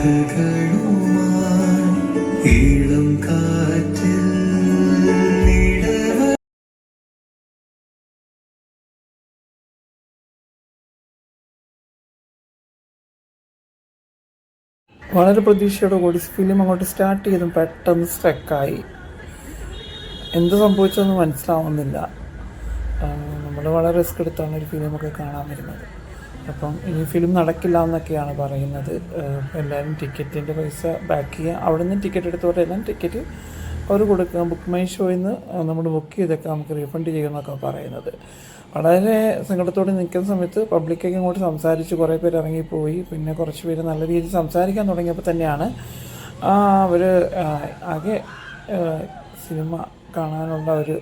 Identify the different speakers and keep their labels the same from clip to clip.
Speaker 1: ഈളം കാറ്റിൽ
Speaker 2: വളരെ പ്രതീക്ഷയോടെ കൂടി ഫിലിം അങ്ങോട്ട് സ്റ്റാർട്ട് ചെയ്തും പെട്ടെന്ന് സ്ട്രക്കായി. എന്ത് സംഭവിച്ചതെന്ന് മനസ്സിലാവുന്നില്ല. നമ്മൾ വളരെ റിസ്ക് എടുത്താണ് ഒരു ഫിലിമൊക്കെ കാണാൻ വരുന്നത്. അപ്പം ഈ ഫിലിം നടക്കില്ല എന്നൊക്കെയാണ് പറയുന്നത്. എല്ലാവരും ടിക്കറ്റിൻ്റെ പൈസ ബാക്ക് ചെയ്യുക, അവിടെ നിന്ന് ടിക്കറ്റ് എടുത്തവരെല്ലാം ടിക്കറ്റ് അവർ കൊടുക്കുക, ബുക്ക് മൈ ഷോയിൽ നിന്ന് നമ്മൾ ബുക്ക് ചെയ്തൊക്കെ നമുക്ക് റീഫണ്ട് ചെയ്യുമെന്നൊക്കെ പറയുന്നത്. വളരെ സങ്കടത്തോടെ നിൽക്കുന്ന സമയത്ത് പബ്ലിക്കൊക്കെ ഇങ്ങോട്ട് സംസാരിച്ച് കുറേ പേര് ഇറങ്ങിപ്പോയി. പിന്നെ കുറച്ച് പേര് നല്ല രീതിയിൽ സംസാരിക്കാൻ തുടങ്ങിയപ്പോൾ തന്നെയാണ് അവർ ആകെ സിനിമ കാണാനുള്ള ഒരു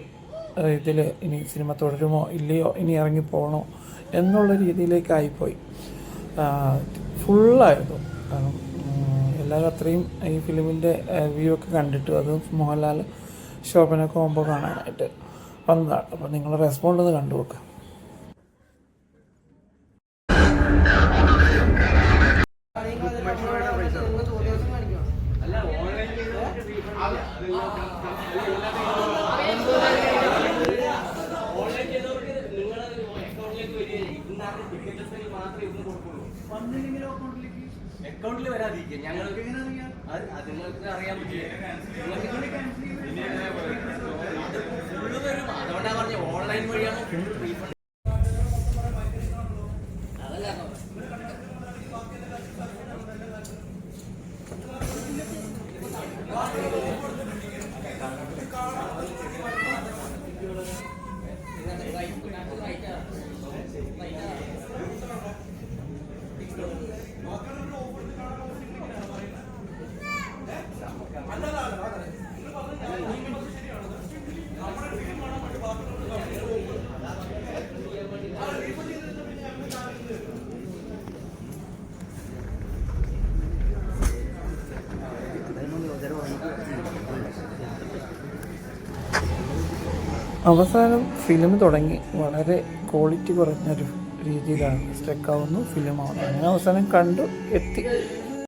Speaker 2: ഇതിൽ ഇനി സിനിമ തുടരുമോ ഇല്ലയോ, ഇനി ഇറങ്ങിപ്പോകണോ എന്നുള്ള രീതിയിലേക്കായിപ്പോയി. ഫുള്ളായിരുന്നു. കാരണം എല്ലാവരും അത്രയും ഈ ഫിലിമിൻ്റെ വ്യൂ ഒക്കെ കണ്ടിട്ട്, അത് മോഹൻലാൽ ശോഭന കോംബോ കാണാനായിട്ട് വന്നതാണ്. അപ്പോൾ നിങ്ങൾ റെസ്പോണ്ട് ഒന്ന് കണ്ടു നോക്കുക.
Speaker 3: അക്കൗണ്ടിൽ വരാതിരിക്കുക ഞങ്ങൾക്ക് അത് നിങ്ങൾക്ക് അറിയാൻ പറ്റില്ല. അതുകൊണ്ടാണ് പറഞ്ഞ ഓൺലൈൻ വഴിയാണ് ഫുൾ റീഫണ്ട്.
Speaker 2: അവസാനം ഫിലിം തുടങ്ങി വളരെ ക്വാളിറ്റി കുറഞ്ഞൊരു രീതിയിലാണ് സ്റ്റക്കാവുന്നു ഫിലിമാവുന്നു. അങ്ങനെ അവസാനം കണ്ടു എത്തി.